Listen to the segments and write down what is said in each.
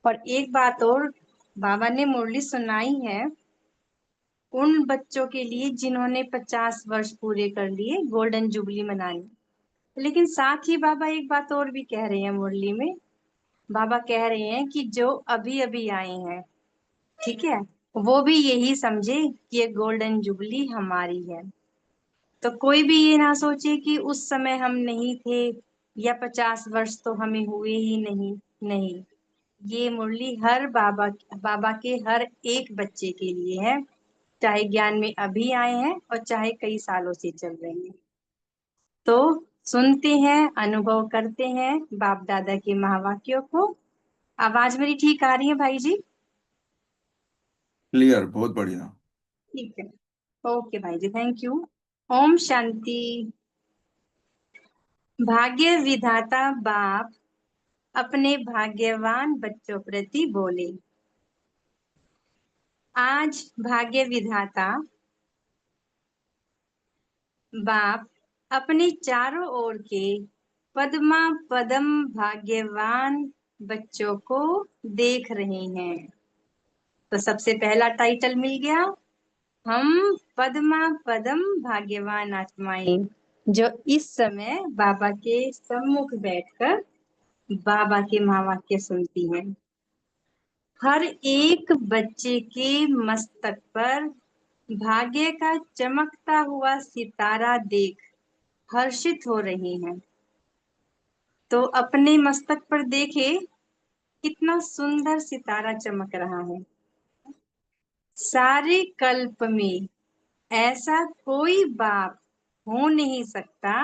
और एक बात और, बाबा ने मुरली सुनाई है उन बच्चों के लिए जिन्होंने 50 वर्ष पूरे कर लिए, गोल्डन जुबली मनानी। लेकिन साथ ही बाबा एक बात और भी कह रहे हैं मुरली में। बाबा कह रहे हैं कि जो अभी अभी आए हैं, ठीक है, वो भी यही समझे कि ये गोल्डन जुबली हमारी है। तो कोई भी ये ना सोचे कि उस समय हम नहीं थे या 50 वर्ष तो हमें हुए ही नहीं। नहीं, ये मुरली हर बाबा बाबा के हर एक बच्चे के लिए है, चाहे ज्ञान में अभी आए हैं और चाहे कई सालों से चल रहे हैं। तो सुनते हैं, अनुभव करते हैं बाप दादा के महावाक्यों को। आवाज मेरी ठीक आ रही है भाई जी? क्लियर, बहुत बढ़िया। ठीक है। ओके भाई जी, थैंक यू। ओम शांति। भाग्य विधाता बाप अपने भाग्यवान बच्चों प्रति बोले। आज भाग्य विधाता बाप अपने चारों ओर के पद्मा पदम भाग्यवान बच्चों को देख रहे हैं। तो सबसे पहला टाइटल मिल गया, हम पद्मा पदम भाग्यवान आत्माएं, जो इस समय बाबा के सम्मुख बैठकर बाबा के महावाक्य सुनती हैं। हर एक बच्चे के मस्तक पर भाग्य का चमकता हुआ सितारा देख हर्षित हो रहे हैं। तो अपने मस्तक पर देखे, कितना सुंदर सितारा चमक रहा है। सारे कल्प में ऐसा कोई बाप हो नहीं सकता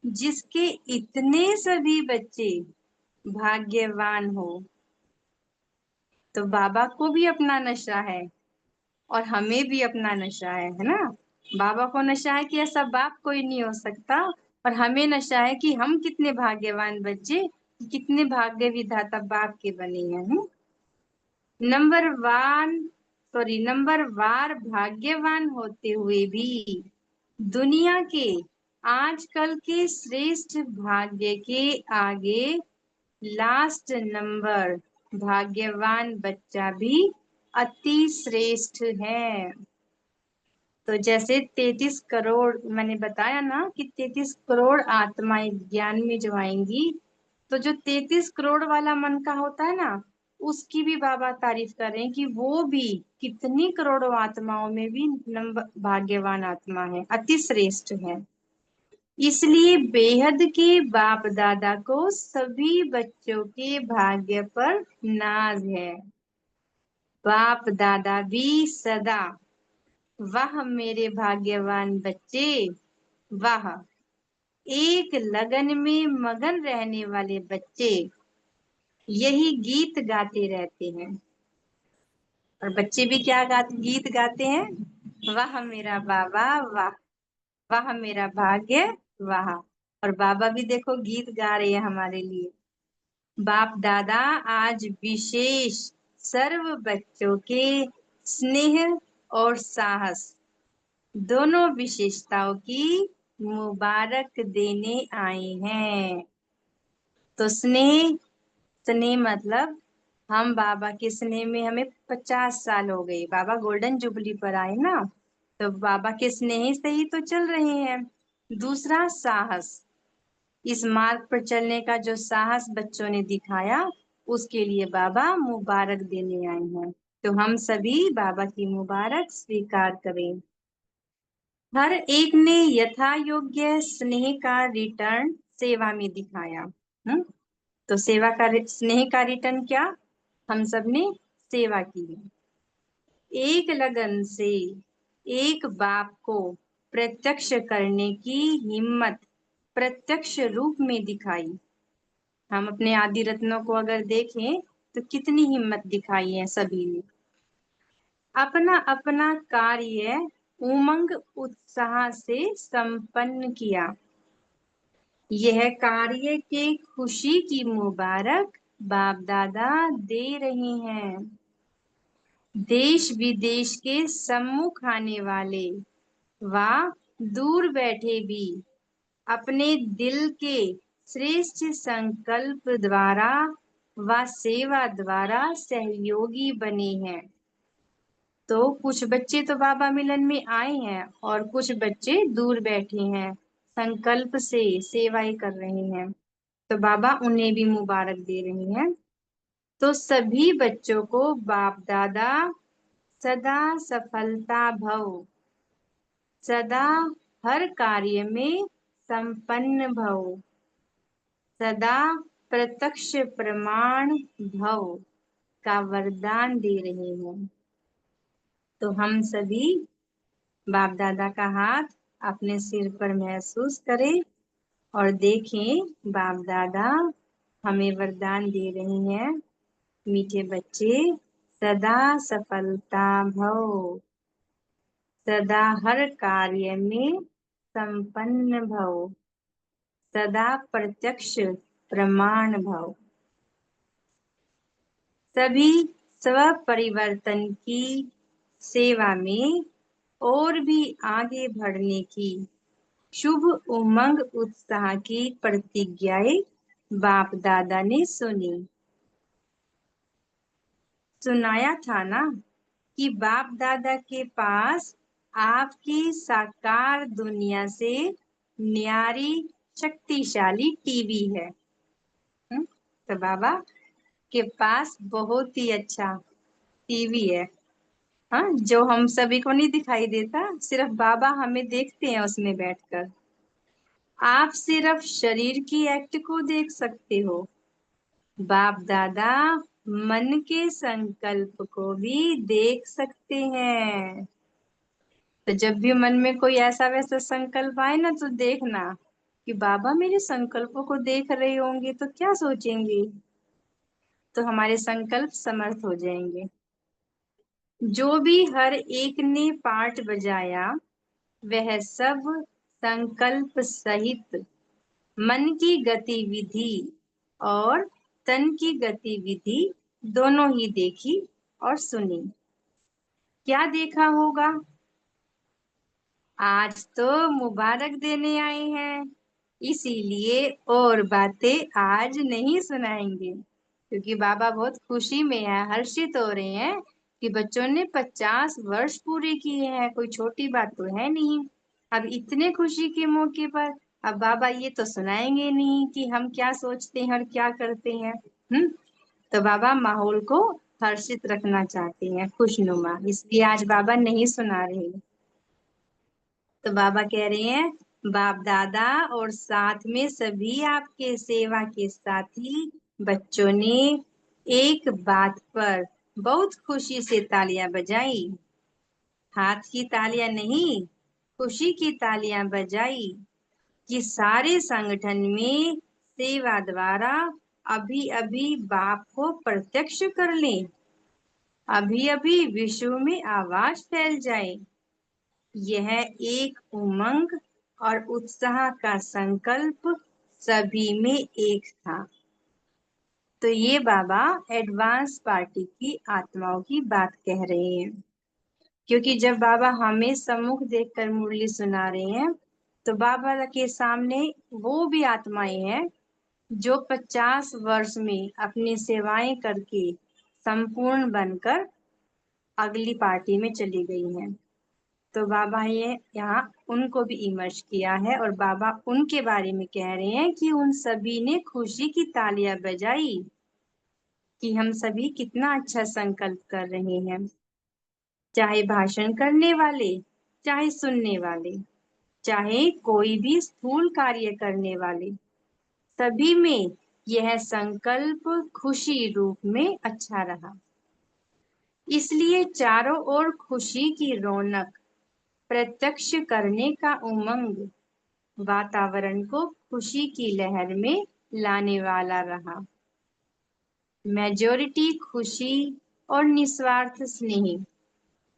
जिसके इतने सभी बच्चे भाग्यवान हो। तो बाबा को भी अपना नशा है और हमें भी अपना नशा है ना। बाबा को नशा है कि ऐसा बाप कोई नहीं हो सकता, और हमें नशा है कि हम कितने भाग्यवान बच्चे, कितने भाग्य विधाता बाप के बने हैं। नंबर वन नंबर वार भाग्यवान होते हुए भी दुनिया के आजकल के श्रेष्ठ भाग्य के आगे लास्ट नंबर भाग्यवान बच्चा भी अति श्रेष्ठ है। तो जैसे 33 करोड़ मैंने बताया ना कि 33 करोड़ आत्माएं ज्ञान में जो आएंगी, तो जो 33 करोड़ वाला मन का होता है ना, उसकी भी बाबा तारीफ कर रहे हैं कि वो भी कितनी करोड़ों आत्माओं में भी नंबर भाग्यवान आत्मा है, अति श्रेष्ठ है। इसलिए बेहद के बाप दादा को सभी बच्चों के भाग्य पर नाज है। बाप दादा भी सदा, वाह मेरे भाग्यवान बच्चे, वाह, एक लगन में मगन रहने वाले बच्चे यही गीत गाते रहते हैं। और बच्चे भी क्या गीत गाते हैं? वाह मेरा बाबा, वाह, वाह मेरा भाग्य, वाह। और बाबा भी देखो गीत गा रहे हैं हमारे लिए। बाप दादा आज विशेष सर्व बच्चों के स्नेह और साहस दोनों विशेषताओं की मुबारक देने आए हैं। तो स्नेह, स्नेह मतलब हम बाबा के स्नेह में हमें 50 साल हो गए, बाबा गोल्डन जुबली पर आए ना, तो बाबा के स्नेह से ही तो चल रहे हैं। दूसरा साहस, इस मार्ग पर चलने का जो साहस बच्चों ने दिखाया, उसके लिए बाबा मुबारक देने आए हैं। तो हम सभी बाबा की मुबारक स्वीकार करें। हर एक ने यथा योग्य स्नेह का रिटर्न सेवा में दिखाया। तो सेवा का स्नेह का रिटर्न क्या? हम सब ने सेवा की है। एक लगन से एक बाप को प्रत्यक्ष करने की हिम्मत प्रत्यक्ष रूप में दिखाई। हम अपने आदि रत्नों को अगर देखें तो कितनी हिम्मत दिखाई है सभी ने। अपना अपना कार्य उमंग उत्साह से संपन्न किया। यह कार्य के खुशी की मुबारक बाप दादा दे रहे हैं। देश विदेश के सम्मुख आने वाले व दूर बैठे भी अपने दिल के श्रेष्ठ संकल्प द्वारा व सेवा द्वारा सहयोगी बने हैं। तो कुछ बच्चे तो बाबा मिलन में आए हैं और कुछ बच्चे दूर बैठे हैं, संकल्प से सेवाएं कर रहे हैं। तो बाबा उन्हें भी मुबारक दे रहे हैं। तो सभी बच्चों को बाप दादा सदा सफलता भव, सदा हर कार्य में संपन्न भव, सदा प्रत्यक्ष प्रमाण भव का वरदान दे रहे हैं। तो हम सभी बाप दादा का हाथ अपने सिर पर महसूस करें और देखें बाप दादा हमें वरदान दे रहे हैं। मीठे बच्चे, सदा सफलता भव, सदा हर कार्य में संपन्न भव, सदा प्रत्यक्ष प्रमाण भव। सभी स्व परिवर्तन की सेवा में और भी आगे बढ़ने की शुभ उमंग उत्साह की प्रतिज्ञाएं बाप दादा ने सुनाया था ना कि बाप दादा के पास आपकी साकार दुनिया से न्यारी शक्तिशाली टीवी है। तो बाबा के पास बहुत ही अच्छा टीवी है, हाँ, जो हम सभी को नहीं दिखाई देता, सिर्फ बाबा हमें देखते हैं उसमें बैठकर। आप सिर्फ शरीर की एक्ट को देख सकते हो, बाप दादा मन के संकल्प को भी देख सकते हैं। तो जब भी मन में कोई ऐसा वैसा संकल्प आए ना, तो देखना कि बाबा मेरे संकल्पों को देख रहे होंगे तो क्या सोचेंगे। तो हमारे संकल्प समर्थ हो जाएंगे। जो भी हर एक ने पाठ बजाया वह सब संकल्प सहित मन की गतिविधि और तन की गतिविधि दोनों ही देखी और सुनी। क्या देखा होगा? आज तो मुबारक देने आए हैं, इसीलिए और बातें आज नहीं सुनाएंगे, क्योंकि बाबा बहुत खुशी में है, हर्षित हो रहे हैं कि बच्चों ने 50 वर्ष पूरे किए हैं। कोई छोटी बात तो है नहीं। अब इतने खुशी के मौके पर अब बाबा ये तो सुनाएंगे नहीं कि हम क्या सोचते हैं और क्या करते हैं। तो बाबा माहौल को हर्षित रखना चाहते हैं, खुशनुमा, इसलिए आज बाबा नहीं सुना रहे। तो बाबा कह रहे हैं, बाप दादा और साथ में सभी आपके सेवा के साथी बच्चों ने एक बात पर बहुत खुशी से तालियां बजाई। हाथ की तालियां नहीं, खुशी की तालियां बजाई कि सारे संगठन में सेवा द्वारा अभी अभी बाप को प्रत्यक्ष कर लें, अभी अभी विश्व में आवाज फैल जाए। यह एक उमंग और उत्साह का संकल्प सभी में एक था। तो ये बाबा एडवांस पार्टी की आत्माओं की बात कह रहे हैं, क्योंकि जब बाबा हमें सम्मुख देखकर मुरली सुना रहे हैं, तो बाबा के सामने वो भी आत्माएं हैं जो 50 वर्ष में अपनी सेवाएं करके संपूर्ण बनकर अगली पार्टी में चली गई हैं। तो बाबा ये यहाँ उनको भी इमर्ज किया है और बाबा उनके बारे में कह रहे हैं कि उन सभी ने खुशी की तालियां बजाई कि हम सभी कितना अच्छा संकल्प कर रहे हैं। चाहे भाषण करने वाले, चाहे सुनने वाले, चाहे कोई भी स्थूल कार्य करने वाले, सभी में यह संकल्प खुशी रूप में अच्छा रहा। इसलिए चारों ओर खुशी की रौनक, प्रत्यक्ष करने का उमंग वातावरण को खुशी की लहर में लाने वाला रहा। मेजॉरिटी खुशी और निस्वार्थ स्नेह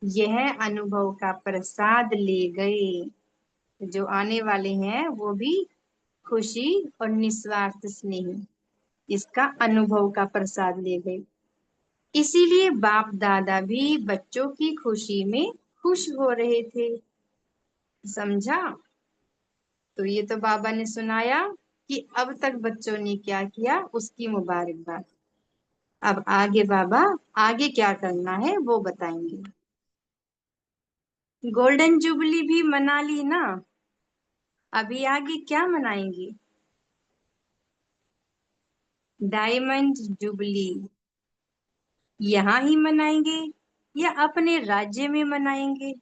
यह अनुभव का प्रसाद ले गए। जो आने वाले हैं वो भी खुशी और निस्वार्थ स्नेह इसका अनुभव का प्रसाद ले गए। इसीलिए बाप दादा भी बच्चों की खुशी में खुश हो रहे थे। समझा? तो ये तो बाबा ने सुनाया कि अब तक बच्चों ने क्या किया उसकी मुबारकबाद। अब आगे बाबा आगे क्या करना है वो बताएंगे। गोल्डन जुबली भी मना ली ना, अभी आगे क्या मनाएंगे? डायमंड जुबली यहाँ ही मनाएंगे या अपने राज्य में मनाएंगे?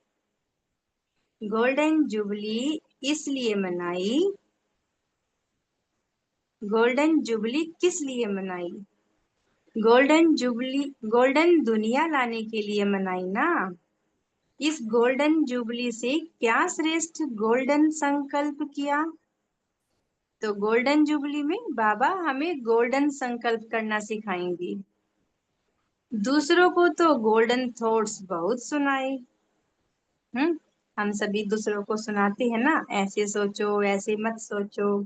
गोल्डन जुबली इसलिए मनाई, गोल्डन जुबली किस लिए मनाई? गोल्डन जुबली गोल्डन दुनिया लाने के लिए मनाई ना। इस गोल्डन जुबली से क्या श्रेष्ठ गोल्डन संकल्प किया? तो गोल्डन जुबली में बाबा हमें गोल्डन संकल्प करना सिखाएंगे। दूसरों को तो गोल्डन थॉट्स बहुत सुनाए। हम्म हम सभी दूसरों को सुनाते हैं ना, ऐसे सोचो ऐसे मत सोचो।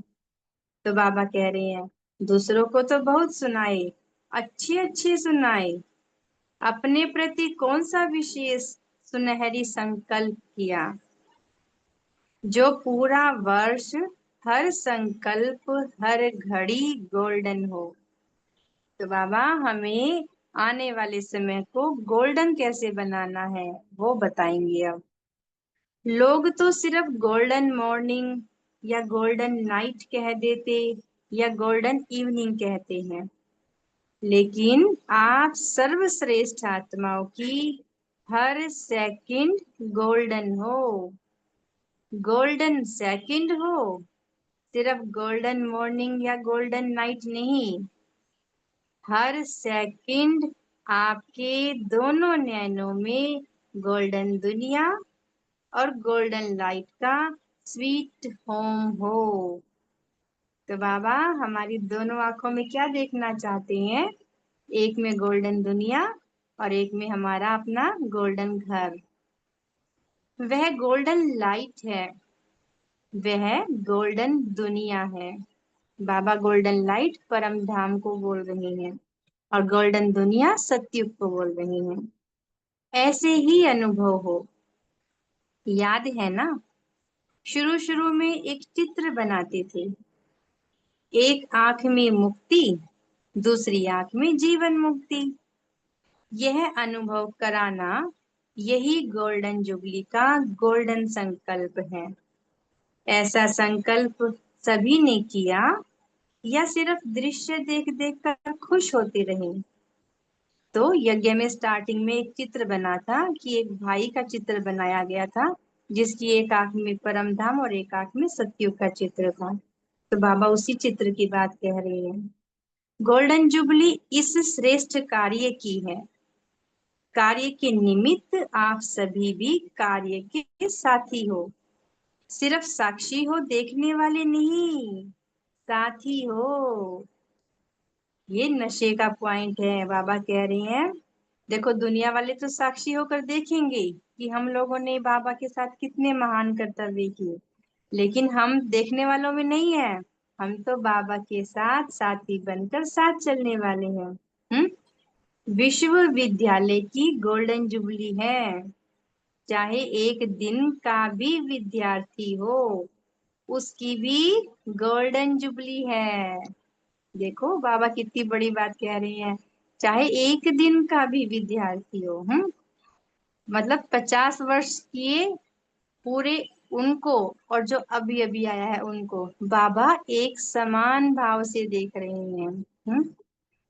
तो बाबा कह रहे हैं दूसरों को तो बहुत सुनाए, अच्छे अच्छे सुनाए, अपने प्रति कौन सा विशेष सुनहरी संकल्प किया? जो पूरा वर्ष हर संकल्प हर घड़ी गोल्डन हो। तो बाबा हमें आने वाले समय को गोल्डन कैसे बनाना है वो बताएंगे अब। लोग तो सिर्फ गोल्डन मॉर्निंग या गोल्डन नाइट कह देते या गोल्डन इवनिंग कहते हैं, लेकिन आप सर्वश्रेष्ठ आत्माओं की हर सेकंड गोल्डन हो। गोल्डन सेकंड हो, सिर्फ गोल्डन मॉर्निंग या गोल्डन नाइट नहीं। हर सेकंड आपके दोनों नैनों में गोल्डन दुनिया और गोल्डन लाइट का स्वीट होम हो। तो बाबा हमारी दोनों आंखों में क्या देखना चाहते हैं? एक में गोल्डन दुनिया और एक में हमारा अपना गोल्डन घर। वह गोल्डन लाइट है, वह गोल्डन दुनिया है। बाबा गोल्डन लाइट परम धाम को बोल रहे हैं और गोल्डन दुनिया सत्युग को बोल रहे हैं। ऐसे ही अनुभव हो। याद है ना, शुरू शुरू में एक चित्र बनाते थे, एक आंख में मुक्ति, दूसरी आंख में जीवन मुक्ति। यह अनुभव कराना, यही गोल्डन जुबली का गोल्डन संकल्प है। ऐसा संकल्प सभी ने किया या सिर्फ दृश्य देख देख कर खुश होते रहे? तो यज्ञ में स्टार्टिंग में एक चित्र बना था कि एक भाई का चित्र बनाया गया था, जिसकी एक आंख में परम धाम और एक आंख में सतयुग का चित्र था। तो बाबा उसी चित्र की बात कह रहे हैं। गोल्डन जुबली इस श्रेष्ठ कार्य की है। कार्य के निमित्त आप सभी भी कार्य के साथी हो, सिर्फ साक्षी हो, देखने वाले नहीं, साथी हो। ये नशे का पॉइंट है। बाबा कह रहे हैं देखो दुनिया वाले तो साक्षी होकर देखेंगे कि हम लोगों ने बाबा के साथ कितने महान कर्तव्य किए, लेकिन हम देखने वालों में नहीं है। हम तो बाबा के साथ साथी बनकर साथ चलने वाले हैं। विश्वविद्यालय की गोल्डन जुबली है, चाहे एक दिन का भी विद्यार्थी हो उसकी भी गोल्डन जुबली है। देखो बाबा कितनी बड़ी बात कह रही हैं, चाहे एक दिन का भी विद्यार्थी हो। मतलब 50 वर्ष किए पूरे उनको और जो अभी अभी आया है उनको बाबा एक समान भाव से देख रहे हैं।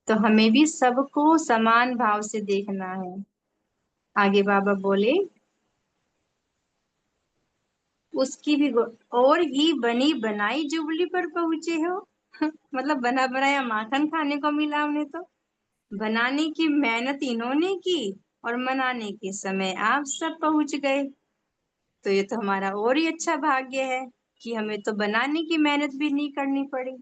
तो हमें भी सबको समान भाव से देखना है। आगे बाबा बोले उसकी भी और ही बनी बनाई जुबली पर पहुंचे हो। मतलब बना बनाया माखन खाने को मिला उन्हें तो। बनाने की मेहनत इन्होंने की और मनाने के समय आप सब पहुंच गए। तो ये तो हमारा और ही अच्छा भाग्य है कि हमें तो बनाने की मेहनत भी नहीं करनी पड़ी।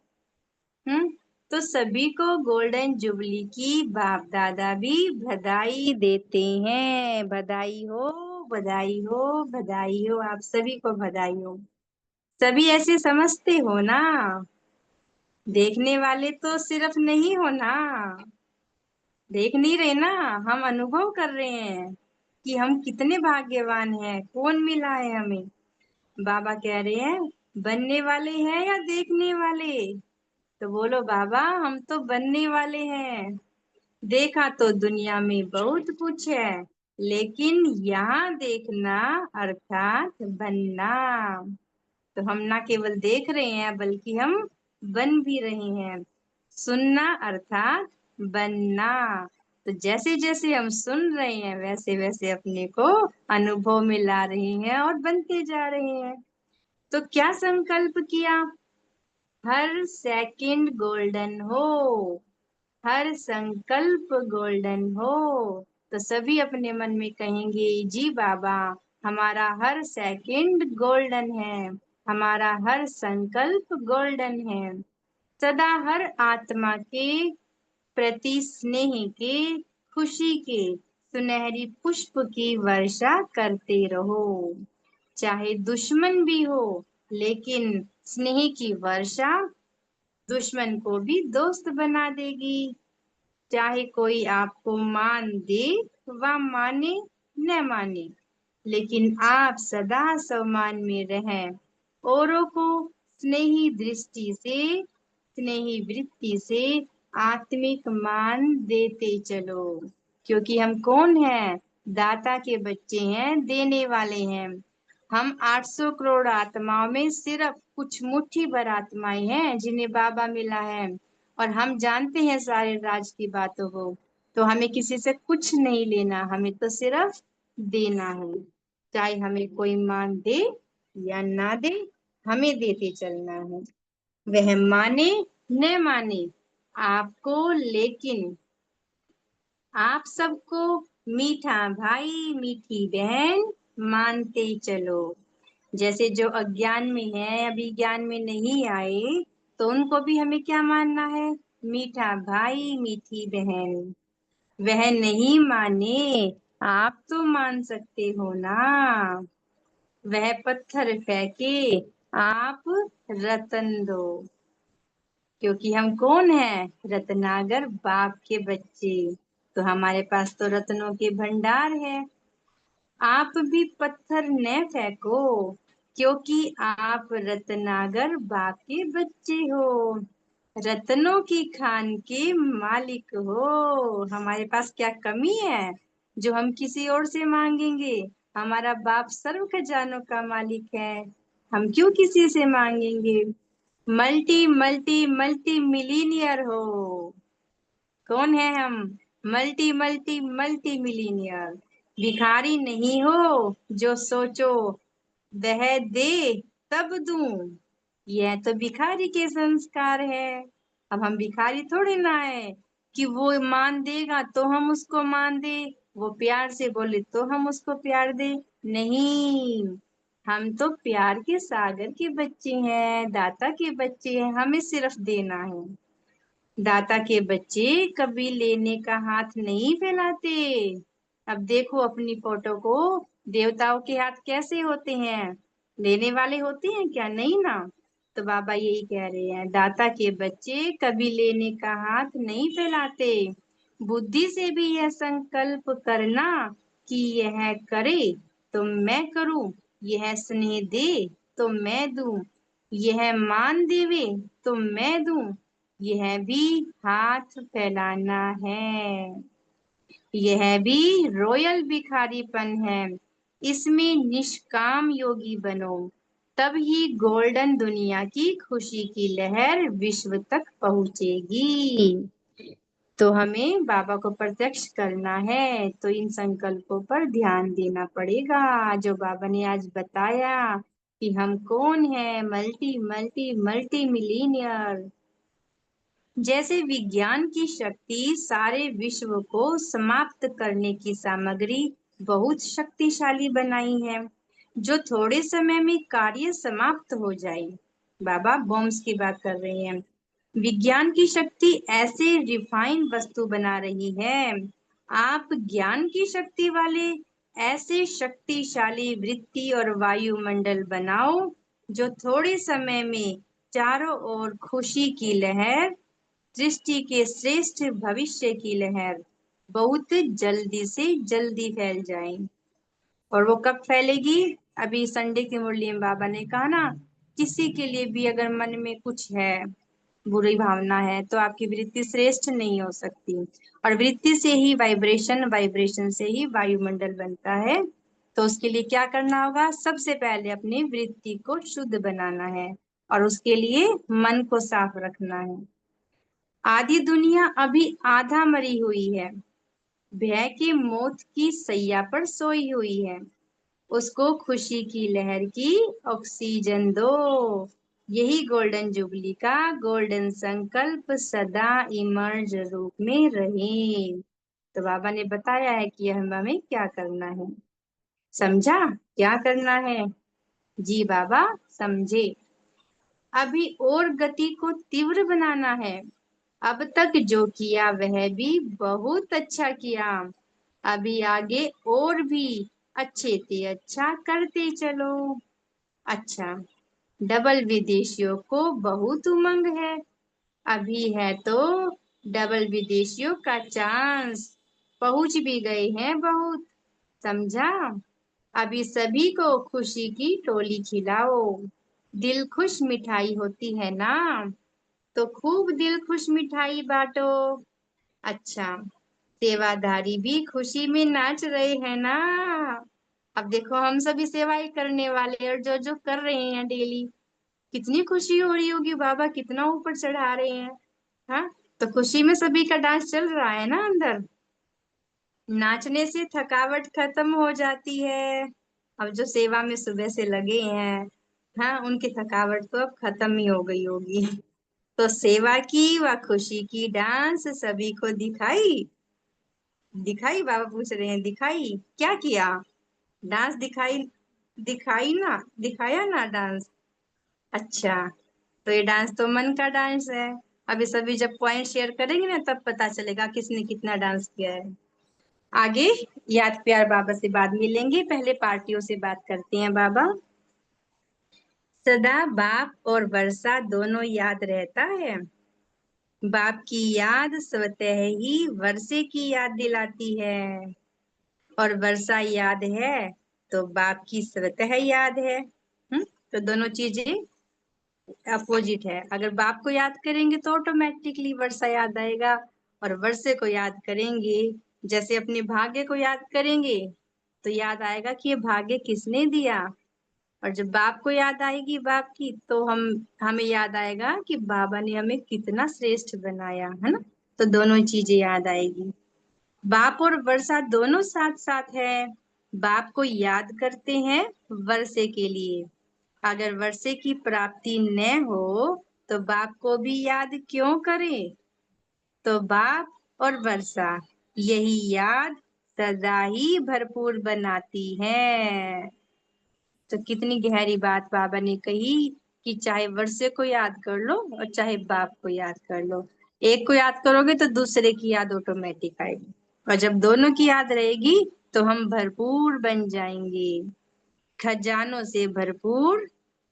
हम्म तो सभी को गोल्डन जुबली की बाप दादा भी बधाई देते हैं। बधाई हो, बधाई हो, बधाई हो, आप सभी को बधाई हो। सभी ऐसे समझते हो ना, देखने वाले तो सिर्फ नहीं हो ना, देख नहीं रहे ना, हम अनुभव कर रहे हैं कि हम कितने भाग्यवान हैं, कौन मिला है हमें। बाबा कह रहे हैं बनने वाले हैं या देखने वाले? तो बोलो बाबा हम तो बनने वाले हैं। देखा तो दुनिया में बहुत कुछ है, लेकिन यहाँ देखना अर्थात बनना। तो हम ना केवल देख रहे हैं बल्कि हम बन भी रहे हैं। सुनना अर्थात बनना। तो जैसे जैसे हम सुन रहे हैं वैसे वैसे अपने को अनुभव में ला रहे हैं और बनते जा रहे हैं। तो क्या संकल्प किया? हर सेकंड गोल्डन हो, हर संकल्प गोल्डन हो। तो सभी अपने मन में कहेंगे, जी बाबा, हमारा हर सेकंड गोल्डन है, हमारा हर संकल्प गोल्डन है। सदा हर आत्मा के प्रति स्नेह के, खुशी के सुनहरी पुष्प की वर्षा करते रहो। चाहे दुश्मन भी हो, लेकिन स्नेह की वर्षा दुश्मन को भी दोस्त बना देगी। चाहे कोई आपको मान दे व माने न माने, लेकिन आप सदा सम्मान में रहें। औरों को स्नेही दृष्टि से, स्नेही वृत्ति से आत्मिक मान देते चलो। क्योंकि हम कौन हैं? दाता के बच्चे हैं, देने वाले हैं। हम 800 करोड़ आत्माओं में सिर्फ कुछ मुट्ठी भर आत्माएं हैं जिन्हें बाबा मिला है, और हम जानते हैं सारे राज की बातों को। तो हमें किसी से कुछ नहीं लेना, हमें तो सिर्फ देना है। चाहे हमें कोई मान दे या ना दे, हमें देते चलना है। वह माने न माने आपको, लेकिन आप सबको मीठा भाई मीठी बहन मानते चलो। जैसे जो अज्ञान में है, अभी ज्ञान में नहीं आए, तो उनको भी हमें क्या मानना है? मीठा भाई मीठी बहन। वह नहीं माने, आप तो मान सकते हो ना। वह पत्थर फेंके, आप रतन दो। क्योंकि हम कौन है? रत्नागर बाप के बच्चे। तो हमारे पास तो रत्नों के भंडार है। आप भी पत्थर न फेंको, क्योंकि आप रत्नागर बाप के बच्चे हो, रत्नों की खान के मालिक हो। हमारे पास क्या कमी है जो हम किसी और से मांगेंगे? हमारा बाप सर्व खजानों का मालिक है, हम क्यों किसी से मांगेंगे? मल्टी मल्टी मल्टी मिलीनियर हो। कौन है हम? Multi multi multi millionaire. भिखारी नहीं हो जो सोचो वह दे तब दूं। यह तो भिखारी के संस्कार है। अब हम भिखारी थोड़ी ना है कि वो मान देगा तो हम उसको मान दे, वो प्यार से बोले तो हम उसको प्यार दे। नहीं, हम तो प्यार के सागर के बच्चे हैं, दाता के बच्चे हैं, हमें सिर्फ देना है। दाता के बच्चे कभी लेने का हाथ नहीं फैलाते। अब देखो अपनी फोटो को, देवताओं के हाथ कैसे होते हैं? लेने वाले होते हैं क्या? नहीं ना। तो बाबा यही कह रहे हैं, दाता के बच्चे कभी लेने का हाथ नहीं फैलाते। बुद्धि से भी यह संकल्प करना कि यह करे तो मैं करूं, यह स्नेह दे तो मैं दूं, यह मान देवे तो मैं दूं। यह भी हाथ फैलाना है, यह भी रॉयल भिखारीपन है। इसमें निष्काम योगी बनो, तब ही गोल्डन दुनिया की खुशी की लहर विश्व तक पहुंचेगी। तो हमें बाबा को प्रत्यक्ष करना है, तो इन संकल्पों पर ध्यान देना पड़ेगा जो बाबा ने आज बताया कि हम कौन है। Multi multi multi millionaire. जैसे विज्ञान की शक्ति सारे विश्व को समाप्त करने की सामग्री बहुत शक्तिशाली बनाई है, जो थोड़े समय में कार्य समाप्त हो जाए। बाबा बॉम्ब्स की बात कर रहे हैं। विज्ञान की शक्ति ऐसे रिफाइन वस्तु बना रही है। आप ज्ञान की शक्ति वाले ऐसे शक्तिशाली वृत्ति और वायुमंडल बनाओ जो थोड़े समय में चारों ओर खुशी की लहर, सृष्टि के श्रेष्ठ भविष्य की लहर बहुत जल्दी से जल्दी फैल जाए। और वो कब फैलेगी? अभी संडे की मुरली में बाबा ने कहा ना, किसी के लिए भी अगर मन में कुछ है बुरी भावना है तो आपकी वृत्ति श्रेष्ठ नहीं हो सकती। और वृत्ति से ही वाइब्रेशन, वाइब्रेशन से ही वायुमंडल बनता है। तो उसके लिए क्या करना होगा? सबसे पहले अपनी वृत्ति को शुद्ध बनाना है और उसके लिए मन को साफ रखना है। आधी दुनिया अभी आधा मरी हुई है, भय की मौत की सैया पर सोई हुई है, उसको खुशी की लहर की ऑक्सीजन दो। यही गोल्डन जुबली का गोल्डन संकल्प सदा इमर्ज रूप में रहे। तो बाबा ने बताया है कि हमें क्या करना है। समझा क्या करना है? जी बाबा समझे। अभी और गति को तीव्र बनाना है। अब तक जो किया वह भी बहुत अच्छा किया, अभी आगे और भी अच्छे से अच्छा करते चलो। अच्छा, डबल विदेशियों को बहुत उमंग है, अभी है तो डबल विदेशियों का चांस, पहुंच भी गए हैं बहुत। समझा? अभी सभी को खुशी की टोली खिलाओ। दिल खुश मिठाई होती है ना, तो खूब दिल खुश मिठाई बांटो। अच्छा, सेवाधारी भी खुशी में नाच रहे हैं ना। अब देखो हम सभी सेवाएं करने वाले और जो जो कर रहे हैं डेली, कितनी खुशी हो रही होगी, बाबा कितना ऊपर चढ़ा रहे हैं। हाँ, तो खुशी में सभी का डांस चल रहा है ना अंदर। नाचने से थकावट खत्म हो जाती है। अब जो सेवा में सुबह से लगे हैं, हाँ, उनकी थकावट तो अब खत्म ही हो गई होगी। तो सेवा की व खुशी की डांस सभी को दिखाई। दिखाई बाबा पूछ रहे हैं, दिखाई क्या किया? डांस दिखाई, दिखाई ना, दिखाया ना डांस। अच्छा, तो ये डांस तो मन का डांस है। अभी सभी जब पॉइंट शेयर करेंगे ना तब पता चलेगा किसने कितना डांस किया है। आगे याद प्यार बाबा से बाद मिलेंगे, पहले पार्टियों से बात करते हैं बाबा। सदा बाप और वर्षा दोनों याद रहता है। बाप की याद स्वतः ही वर्षे की याद दिलाती है, और वर्षा याद है तो बाप की स्वतः याद है। तो दोनों चीजें अपोजिट है। अगर बाप को याद करेंगे तो ऑटोमेटिकली वर्षा याद आएगा, और वर्षे को याद करेंगे, जैसे अपने भाग्य को याद करेंगे तो याद आएगा कि ये भाग्य किसने दिया। और जब बाप को याद आएगी बाप की, तो हमें याद आएगा कि बाबा ने हमें कितना श्रेष्ठ बनाया है ना। तो दोनों चीजें याद आएगी। बाप और वर्षा दोनों साथ साथ है। बाप को याद करते हैं वर्षे के लिए। अगर वर्षे की प्राप्ति न हो तो बाप को भी याद क्यों करें? तो बाप और वर्षा यही याद सदा ही भरपूर बनाती है। तो कितनी गहरी बात बाबा ने कही कि चाहे वर्षे को याद कर लो और चाहे बाप को याद कर लो। एक को याद करोगे तो दूसरे की याद ऑटोमेटिक आएगी, और जब दोनों की याद रहेगी तो हम भरपूर बन जाएंगे, खजानों से भरपूर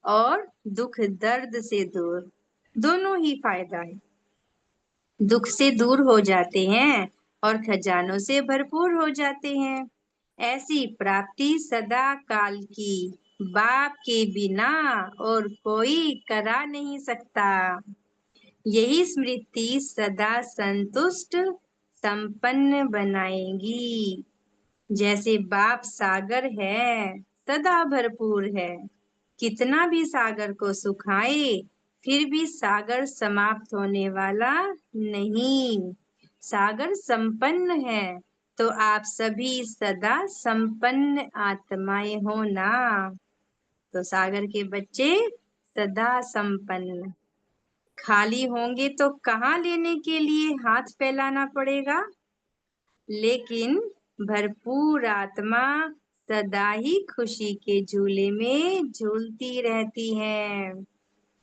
और दुख दर्द से दूर। दोनों ही फायदा है। दुख से दूर हो जाते हैं और खजानों से भरपूर हो जाते हैं। ऐसी प्राप्ति सदा काल की, बाप के बिना और कोई करा नहीं सकता। यही स्मृति सदा संतुष्ट संपन्न बनाएगी। जैसे बाप सागर है, सदा भरपूर है, कितना भी सागर को सुखाए फिर भी सागर समाप्त होने वाला नहीं। सागर संपन्न है, तो आप सभी सदा संपन्न आत्माएं हो ना। तो सागर के बच्चे सदा संपन्न। खाली होंगे तो कहाँ लेने के लिए हाथ फैलाना पड़ेगा, लेकिन भरपूर आत्मा सदा ही खुशी के झूले में झूलती रहती है,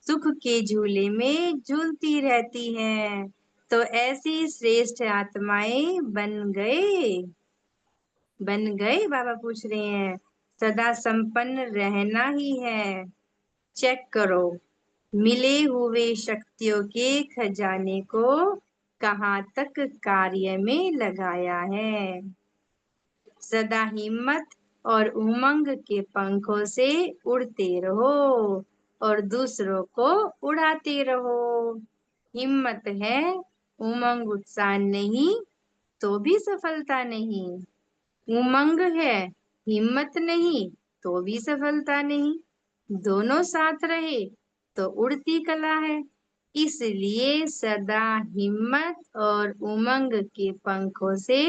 सुख के झूले में झूलती रहती है। तो ऐसी श्रेष्ठ आत्माएं बन गए बाबा पूछ रहे हैं। सदा संपन्न रहना ही है। चेक करो, मिले हुए शक्तियों के खजाने को कहाँ तक कार्य में लगाया है। सदा हिम्मत और उमंग के पंखों से उड़ते रहो और दूसरों को उड़ाते रहो। हिम्मत है, उमंग उत्साह नहीं तो भी सफलता नहीं। उमंग है, हिम्मत नहीं तो भी सफलता नहीं। दोनों साथ रहे तो उड़ती कला है। इसलिए सदा हिम्मत और उमंग के पंखों से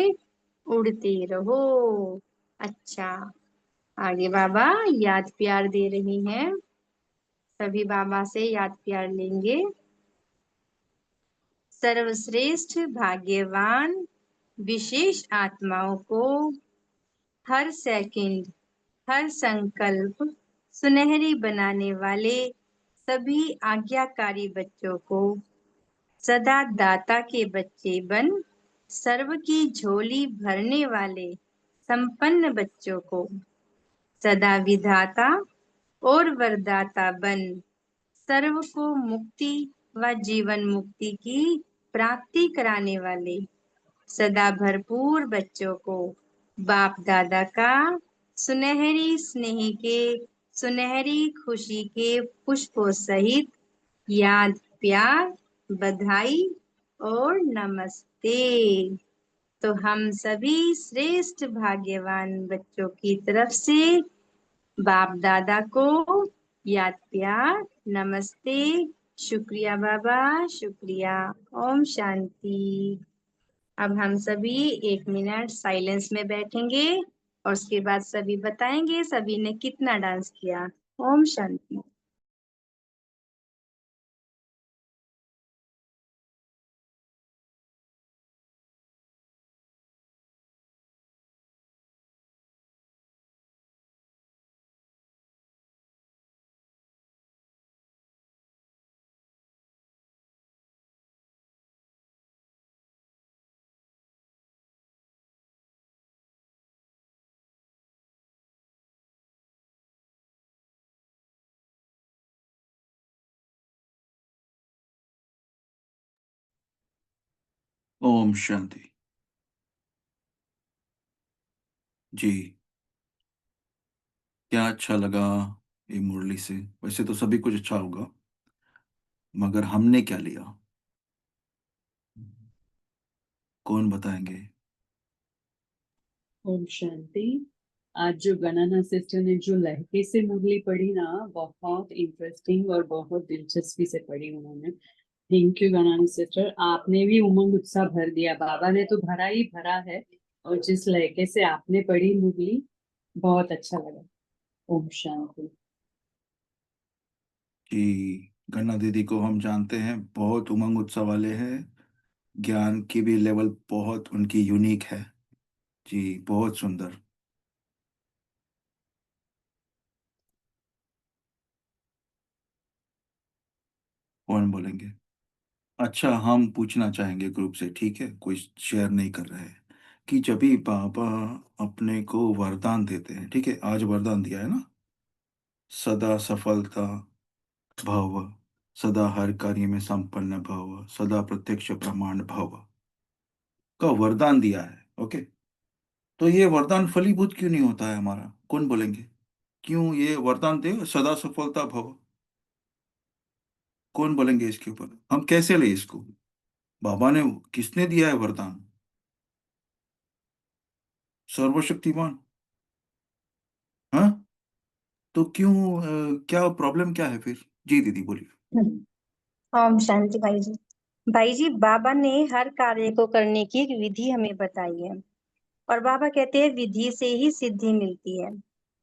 उड़ते रहो। अच्छा, आगे बाबा याद प्यार दे रही हैं। सभी बाबा से याद प्यार लेंगे। सर्वश्रेष्ठ भाग्यवान विशेष आत्माओं को हर सेकंड, हर संकल्प सुनहरी बनाने वाले सभी आज्ञाकारी बच्चों को सदा दाता के बच्चे बन सर्व की झोली भरने वाले संपन्न बच्चों को सदा विधाता और वरदाता बन सर्व को मुक्ति व जीवन मुक्ति की प्राप्ति कराने वाले सदा भरपूर बच्चों को बाप दादा का सुनहरी स्नेह के सुनहरी खुशी के पुष्पों सहित याद प्यार बधाई और नमस्ते। तो हम सभी श्रेष्ठ भाग्यवान बच्चों की तरफ से बाप दादा को याद प्यार नमस्ते। शुक्रिया बाबा, शुक्रिया। ओम शांति। अब हम सभी 1 मिनट साइलेंस में बैठेंगे और उसके बाद सभी बताएंगे सभी ने कितना डांस किया। ओम शांति। ओम शांति। जी, क्या अच्छा लगा ये मुरली से। वैसे तो सभी कुछ अच्छा होगा, मगर हमने क्या लिया, कौन बताएंगे? ओम शांति। आज जो गणना सिस्टर ने जो लहके से मुरली पढ़ी ना, बहुत इंटरेस्टिंग और बहुत दिलचस्पी से पढ़ी उन्होंने। थैंक यू गणना सिस्टर, आपने भी उमंग उत्साह भर दिया। बाबा ने तो भरा ही भरा है, और जिस लहके से आपने पढ़ी मुरली, बहुत अच्छा लगा। ओम शांति। कि गन्ना दीदी को हम जानते हैं, बहुत उमंग उत्साह वाले हैं। ज्ञान की भी लेवल बहुत उनकी यूनिक है। जी, बहुत सुंदर। कौन बोलेंगे? अच्छा, हम पूछना चाहेंगे ग्रुप से, ठीक है? कोई शेयर नहीं कर रहे हैं कि जब भी बाबा अपने को वरदान देते हैं, ठीक है, आज वरदान दिया है ना, सदा सफलता भव, सदा हर कार्य में संपन्न भव, सदा प्रत्यक्ष प्रमाण भव का वरदान दिया है। ओके, तो ये वरदान फलीभूत क्यों नहीं होता है हमारा? कौन बोलेंगे? क्यों ये वरदान दे सदा सफलता भव? कौन बोलेंगे इसके ऊपर? हम कैसे ले इसको? बाबा ने, किसने दिया है वरदान? सर्वशक्तिमान। हाँ, तो क्यों, क्या प्रॉब्लम क्या है फिर? जी दीदी बोलिए। ओम शांति भाई जी। भाई जी, बाबा ने हर कार्य को करने की एक विधि हमें बताई है और बाबा कहते हैं विधि से ही सिद्धि मिलती है।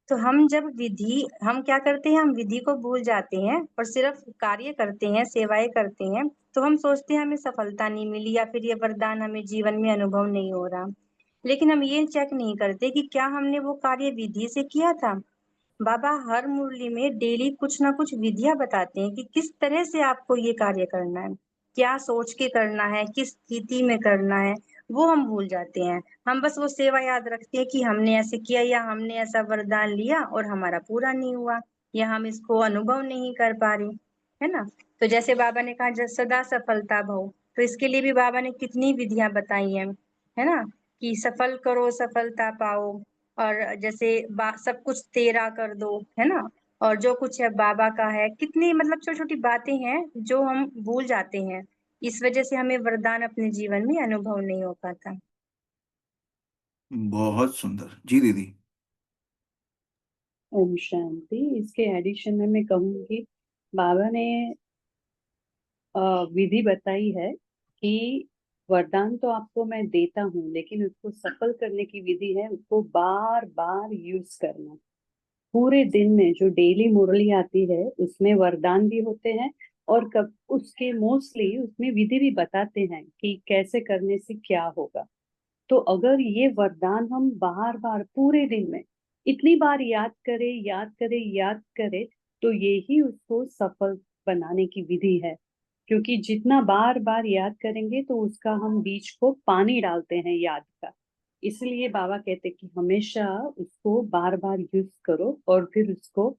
तो हम क्या करते हैं, हम विधि को भूल जाते हैं और सिर्फ कार्य करते हैं, सेवाएं करते हैं। तो हम सोचते हैं हमें सफलता नहीं मिली या फिर ये वरदान हमें जीवन में अनुभव नहीं हो रहा। लेकिन हम ये चेक नहीं करते कि क्या हमने वो कार्य विधि से किया था। बाबा हर मुरली में डेली कुछ ना कुछ विधियां बताते हैं कि किस तरह से आपको ये कार्य करना है, क्या सोच के करना है, किस स्थिति में करना है, वो हम भूल जाते हैं। हम बस वो सेवा याद रखते हैं कि हमने ऐसे किया या हमने ऐसा वरदान लिया और हमारा पूरा नहीं हुआ या हम इसको अनुभव नहीं कर पा रहे, है ना। तो जैसे बाबा ने कहा सदा सफलता भव, तो इसके लिए भी बाबा ने कितनी विधियां बताई हैं, है ना, कि सफल करो सफलता पाओ। और जैसे सब कुछ तेरा कर दो, है ना, और जो कुछ है बाबा का है। कितनी मतलब छोटी छोटी बातें हैं जो हम भूल जाते हैं। इस वजह से हमें वरदान अपने जीवन में अनुभव नहीं हो पाता। बहुत सुंदर जी दीदी। ओम शांति। इसके एडिशन में मैं कहूंगी, बाबा ने विधि बताई है कि वरदान तो आपको मैं देता हूँ, लेकिन उसको सफल करने की विधि है उसको बार बार यूज करना। पूरे दिन में जो डेली मुरली आती है उसमें वरदान भी होते हैं, और कब उसके मोस्टली उसमें विधि भी बताते हैं कि कैसे करने से क्या होगा। तो अगर ये वरदान हम बार बार पूरे दिन में इतनी बार याद करें याद करें याद करें, तो ये ही उसको सफल बनाने की विधि है। क्योंकि जितना बार बार याद करेंगे तो उसका हम बीज को पानी डालते हैं याद का। इसलिए बाबा कहते कि हमेशा उसको बार बार यूज करो और फिर उसको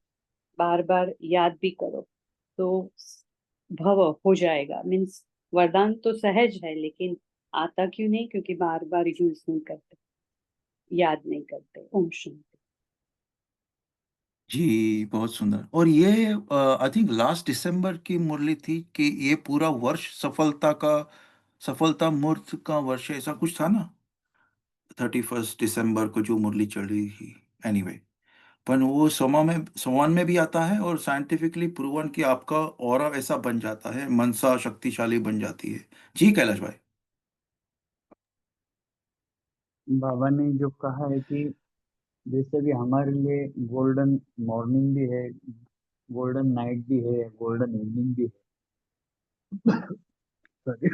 बार बार याद भी करो, तो भव हो जाएगा। मीन्स वरदान तो सहज है, लेकिन आता क्यों नहीं? क्योंकि बार बार यूज नहीं करते, याद नहीं करते। ओम शांति। जी बहुत सुंदर। और ये आई थिंक लास्ट दिसंबर की मुरली थी कि ये पूरा वर्ष सफलता का, सफलता मूर्त का वर्ष है, ऐसा कुछ था ना? 31 दिसंबर को जो मुरली चल रही थी। एनीवे, पर वो समान में भी आता है और साइंटिफिकली प्रूवन कि आपका ऑरा ऐसा बन जाता है, मनसा शक्तिशाली बन जाती है। जी कैलाश भाई। बाबा ने जो कहा है कि जैसे भी हमारे लिए गोल्डन मॉर्निंग भी है, गोल्डन नाइट भी है, गोल्डन इवनिंग भी है। सॉरी।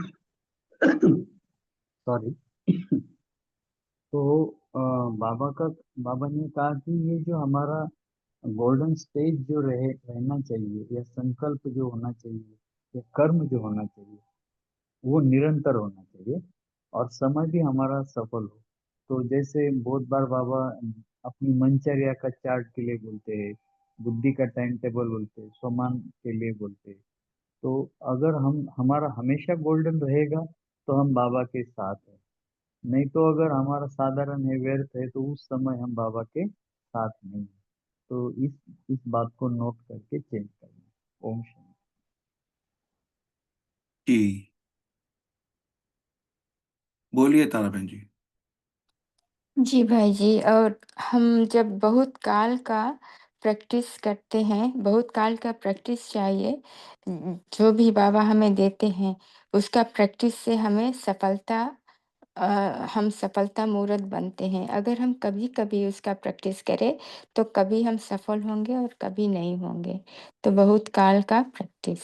सॉरी। तो बाबा ने कहा कि ये जो हमारा गोल्डन स्टेज जो रहना चाहिए, या संकल्प जो होना चाहिए, या कर्म जो होना चाहिए, वो निरंतर होना चाहिए और समय भी हमारा सफल हो। तो जैसे बहुत बार बाबा अपनी मनचर्या का चार्ट के लिए बोलते हैं, बुद्धि का टाइम टेबल बोलते हैं, सम्मान के लिए बोलते हैं। तो अगर हम हमारा हमेशा गोल्डन रहेगा तो हम बाबा के साथ हैं। नहीं तो अगर हमारा साधारण है, व्यर्थ है, तो उस समय हम बाबा के साथ नहीं हैं। तो इस बात को नोट करके चेंज करना। ओम शांति। जी बोलिए तारा बहन जी। जी भाई जी। और हम जब बहुत काल का प्रैक्टिस करते हैं, बहुत काल का प्रैक्टिस चाहिए, जो भी बाबा हमें देते हैं उसका प्रैक्टिस से हमें सफलता, हम सफलता मूर्त बनते हैं। अगर हम कभी कभी उसका प्रैक्टिस करें तो कभी हम सफल होंगे और कभी नहीं होंगे। तो बहुत काल का प्रैक्टिस।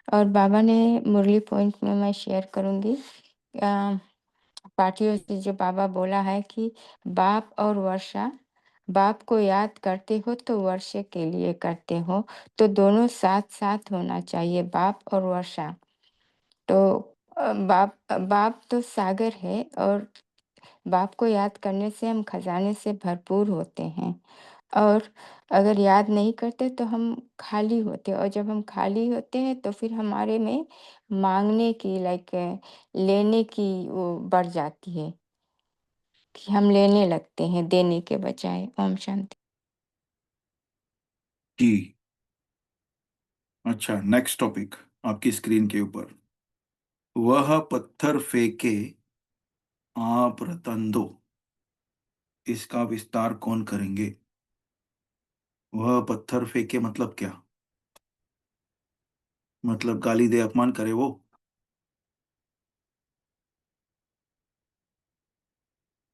और बाबा ने मुरली पॉइंट में मैं शेयर करूँगी पार्टियों से, जो बाबा बोला है कि बाप और वर्षा, बाप को याद करते हो तो वर्षे के लिए करते हो, तो दोनों साथ साथ होना चाहिए, बाप और वर्षा। तो बाप बाप तो सागर है, और बाप को याद करने से हम खजाने से भरपूर होते हैं। और अगर याद नहीं करते तो हम खाली होते हैं, और जब हम खाली होते हैं तो फिर हमारे में मांगने की, लेने की वो बढ़ जाती है, कि हम लेने लगते हैं देने के बजाय। ओम शांति। जी अच्छा, नेक्स्ट टॉपिक आपकी स्क्रीन के ऊपर। वह पत्थर फेंके आप रतन दो, इसका विस्तार कौन करेंगे? वह पत्थर फेंके मतलब क्या? मतलब गाली दे, अपमान करे वो?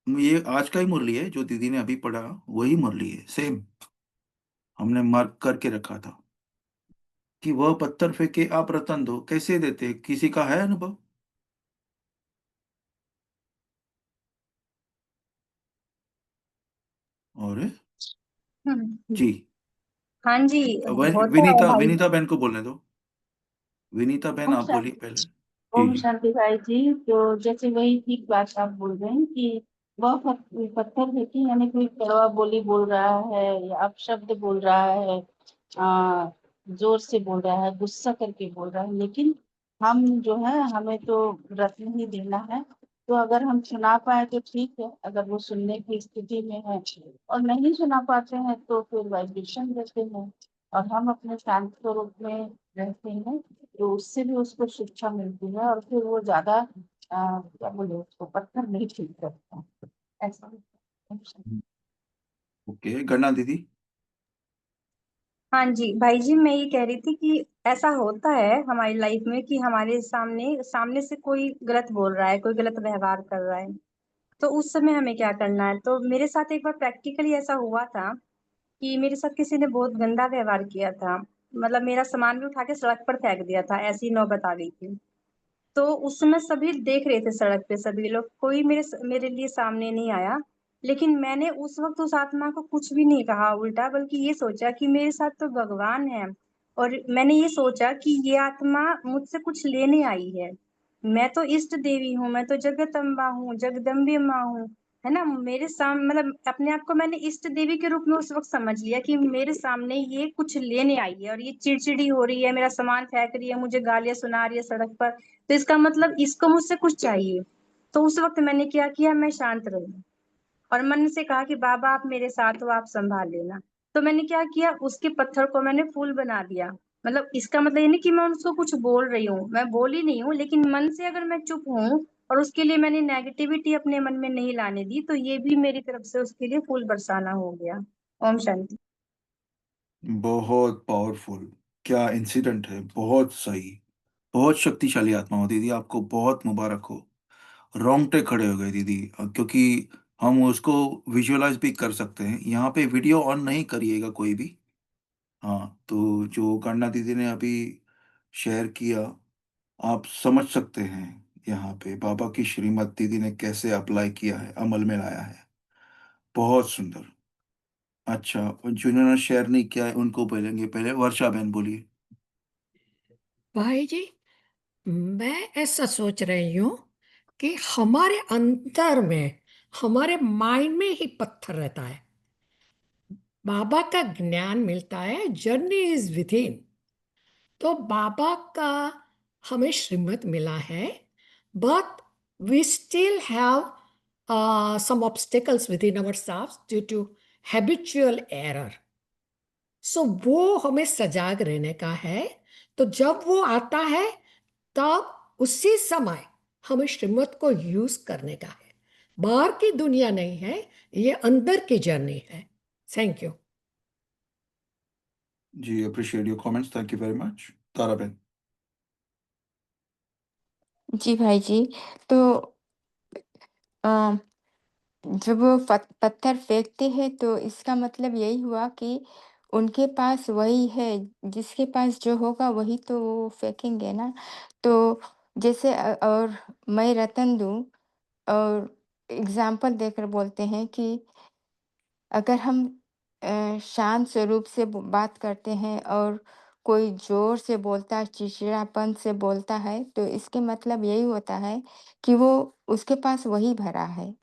ये आज का ही मुरली है जो दीदी ने अभी पढ़ा, वही मुरली है, सेम हमने मार्क करके रखा था कि वह पत्थर फेंके आप रतन दो। कैसे देते, किसी का है अनुभव? और हम्म, जी हाँ जी, होता है विनीता, भाई। विनीता बहन को बोलने दो। विनीता बहन ओम आप बोलिए शांति। पहले। जी ओम जी। शांति भाई जी। तो जैसे वही ठीक बात आप बोल रहे हैं कि वह पत्थर है कि यानी कोई कड़वा बोली बोल रहा है या अपशब्द बोल रहा है, जोर से बोल रहा है, गुस्सा करके बोल रहा है, लेकिन हम जो है हमें तो रत्न ही देना है। तो अगर हम सुना पाए तो ठीक है, अगर वो सुनने की स्थिति में है और नहीं सुना पाते हैं तो फिर वाइब्रेशन देते हैं और हम अपने शांत स्वरूप में रहते हैं। तो उससे भी उसको शिक्षा मिलती है और फिर वो ज्यादा क्या बोले उसको पत्थर नहीं ठीक करता। ऐसा होता है। ओके, गन्ना दीदी। हाँ जी भाई जी, मैं ये कह रही थी कि ऐसा होता है हमारी लाइफ में कि हमारे सामने सामने से कोई गलत बोल रहा है, कोई गलत व्यवहार कर रहा है, तो उस समय हमें क्या करना है। तो मेरे साथ एक बार प्रैक्टिकली ऐसा हुआ था कि मेरे साथ किसी ने बहुत गंदा व्यवहार किया था। मतलब मेरा सामान भी उठा के सड़क पर फेंक दिया था, ऐसी नौबत आ गई थी। तो उस समय सभी देख रहे थे, सड़क पे सभी लोग, कोई मेरे लिए सामने नहीं आया। लेकिन मैंने उस वक्त उस आत्मा को कुछ भी नहीं कहा उल्टा, बल्कि ये सोचा कि मेरे साथ तो भगवान है। और मैंने ये सोचा कि ये आत्मा मुझसे कुछ लेने आई है। मैं तो इष्ट देवी हूँ, मैं तो जगदम्बा हूँ, जगदम्बे माँ हूँ, है ना। मेरे सामने मतलब अपने आप को मैंने इष्ट देवी के रूप में उस वक्त समझ लिया कि मेरे सामने ये कुछ लेने आई है और ये चिड़चिड़ी हो रही है, मेरा सामान फेंक रही है, मुझे गालियां सुना रही है सड़क पर। तो इसका मतलब इसको मुझसे कुछ चाहिए। तो उस वक्त मैंने क्या किया, मैं शांत रही और मन से कहा कि बाबा आप मेरे साथ हो, आप संभाल लेना। तो मैंने क्या किया, उसके पत्थर को मैंने फूल बना दिया। मतलब इसका मतलब ये नहीं कि मैं उसको कुछ बोल रही हूँ, मैं बोली नहीं हूँ, लेकिन मन से अगर मैं चुप हूँ और उसके लिए मैंने नेगेटिविटी अपने मन में नहीं लाने दी, तो ये भी मेरी तरफ से उसके लिए फूल बरसाना हो गया। ओम शांति। बहुत पावरफुल, क्या इंसिडेंट है, बहुत सही। बहुत शक्तिशाली आत्मा हो दीदी, आपको बहुत मुबारक हो। रोंगटे खड़े हो गए दीदी, क्योंकि हम उसको विजुअलाइज भी कर सकते हैं। यहाँ पे वीडियो ऑन नहीं करिएगा कोई भी। हाँ, तो जो गन्ना दीदी ने अभी शेयर किया, आप समझ सकते हैं यहाँ पे बाबा की श्रीमत दीदी ने कैसे अप्लाई किया है, अमल में लाया है। बहुत सुंदर। अच्छा, जिन्होंने शेयर नहीं किया है उनको बोलेंगे, पहले वर्षा बहन बोलिए। भाई जी, मैं ऐसा सोच रही हूँ कि हमारे अंदर में, हमारे माइंड में ही पत्थर रहता है। बाबा का ज्ञान मिलता है, जर्नी इज विद इन। तो बाबा का हमें श्रीमत मिला है, but we still have some obstacles within ourselves due to habitual error. So वो हमें सजाग रहने का है। तो जब वो आता है तब उसी समय हमें श्रीमत को यूज करने का है। बाहर की दुनिया नहीं है, ये अंदर की जर्नी है। Thank you. जी, appreciate your comments, thank you very much. Tara बहन। जी भाई जी। तो अ, जब वो पत्थर फेंकते हैं तो इसका मतलब यही हुआ कि उनके पास वही है, जिसके पास जो होगा वही तो वो फेंकेंगे ना। तो जैसे और मैं रतन दूं और एग्जाम्पल देकर बोलते हैं कि अगर हम शांत स्वरूप से बात करते हैं और कोई जोर से बोलता है, चिड़चिड़ापन से बोलता है, तो इसके मतलब यही होता है कि वो उसके पास वही भरा है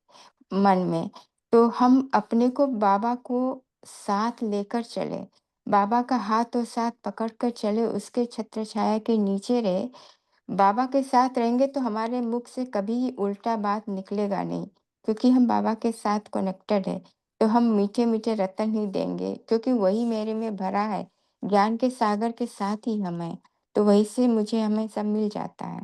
मन में। तो हम अपने को बाबा को साथ लेकर चले, बाबा का हाथ और साथ पकड़ कर चले, उसके छत्र छाया के नीचे रहे। बाबा के साथ रहेंगे तो हमारे मुख से कभी उल्टा बात निकलेगा नहीं, क्योंकि हम बाबा के साथ कनेक्टेड है। तो हम मीठे मीठे रतन ही देंगे, क्योंकि वही मेरे में भरा है। ज्ञान के सागर के साथ ही हम हैं, तो वही से मुझे हमें सब मिल जाता है।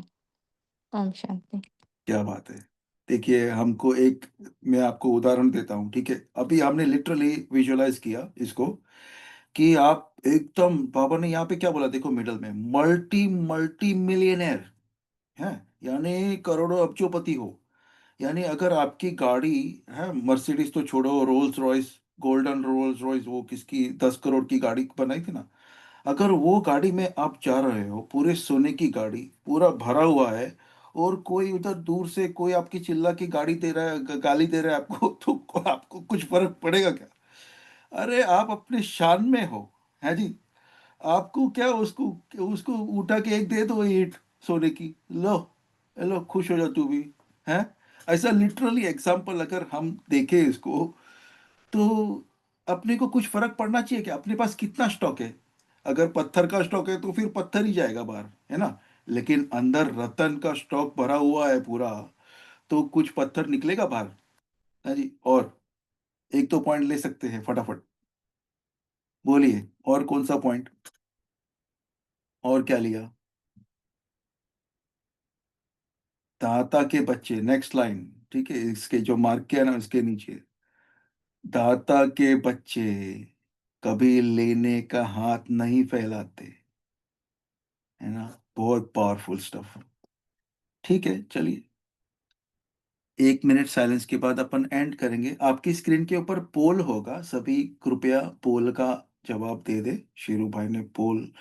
ओम शांति। क्या बात है। देखिए, हमको एक, मैं आपको उदाहरण देता हूँ, ठीक है। अभी हमने लिटरली विजुअलाइज किया इसको, कि आप एकदम, बाबा ने यहाँ पे क्या बोला, देखो मिडल में मल्टी मल्टी मिलियनेयर है, यानी करोड़ों अब्जोपति हो। यानी अगर आपकी गाड़ी है, मर्सिडीज तो छोड़ो, Rolls Royce, golden Rolls Royce, वो किसकी 10 करोड़ की गाड़ी बनाई थी ना, अगर वो गाड़ी में आप जा रहे हो, पूरे सोने की गाड़ी, पूरा भरा हुआ है, और कोई उधर दूर से कोई आपकी चिल्ला की गाड़ी दे रहा है, गाली दे रहा है आपको, तो आपको कुछ फर्क पड़ेगा क्या? अरे आप अपने शान में हो, है जी। आपको क्या, उसको उसको उठा के एक दे दो ईंट सोने की, लो लो, खुश हो जा तू भी, है। ऐसा लिटरली एग्जाम्पल अगर हम देखें इसको, तो अपने को कुछ फर्क पड़ना चाहिए कि अपने पास कितना स्टॉक है। अगर पत्थर का स्टॉक है तो फिर पत्थर ही जाएगा बाहर, है ना। लेकिन अंदर रतन का स्टॉक भरा हुआ है पूरा, तो कुछ पत्थर निकलेगा बाहर, है जी। और एक तो पॉइंट ले सकते हैं फटाफट, बोलिए और कौन सा पॉइंट, और क्या लिया। दाता के बच्चे, नेक्स्ट लाइन, ठीक है, इसके जो मार्क किया ना उसके नीचे, दाता के बच्चे कभी लेने का हाथ नहीं फैलाते, है ना। बहुत पावरफुल स्टफ। ठीक है, चलिए 1 मिनट साइलेंस के बाद अपन एंड करेंगे। आपकी स्क्रीन के ऊपर पोल होगा, सभी कृपया पोल का जवाब दे दे। शेरू भाई ने पोल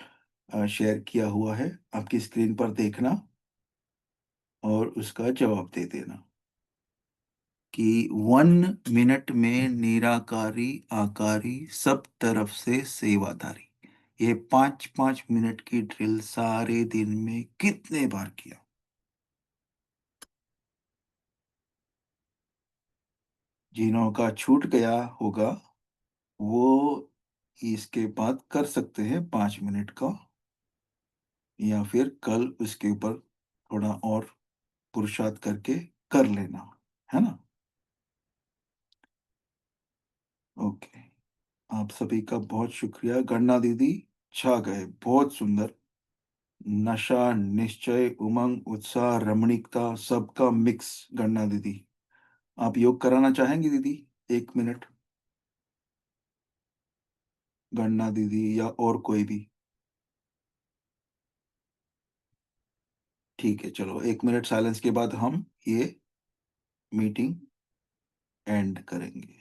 शेयर किया हुआ है, आपकी स्क्रीन पर देखना और उसका जवाब दे देना कि 1 मिनट में निराकारी आकारी सब तरफ से सेवादारी, ये 5-5 मिनट की ड्रिल सारे दिन में कितने बार किया। जिन्हों का छूट गया होगा वो इसके बाद कर सकते हैं 5 मिनट का, या फिर कल उसके ऊपर थोड़ा और पुरुषार्थ करके कर लेना, है ना। ओके, आप सभी का बहुत शुक्रिया। गन्ना दीदी छा गए, बहुत सुंदर। नशा, निश्चय, उमंग, उत्साह, रमणीकता, सबका मिक्स। गन्ना दीदी, आप योग कराना चाहेंगी दीदी? 1 मिनट, गन्ना दीदी या और कोई भी। ठीक है, चलो 1 मिनट साइलेंस के बाद हम ये मीटिंग एंड करेंगे।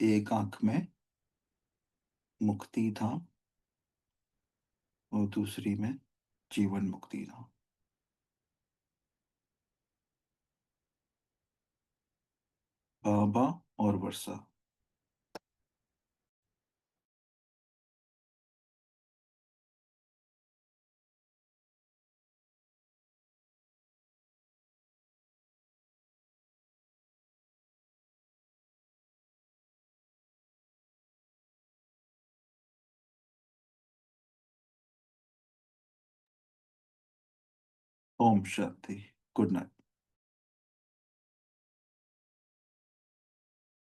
एक आंख में मुक्ति धाम और दूसरी में जीवन मुक्ति धाम। बाबा और वर्षा। ओम शांति। Good night.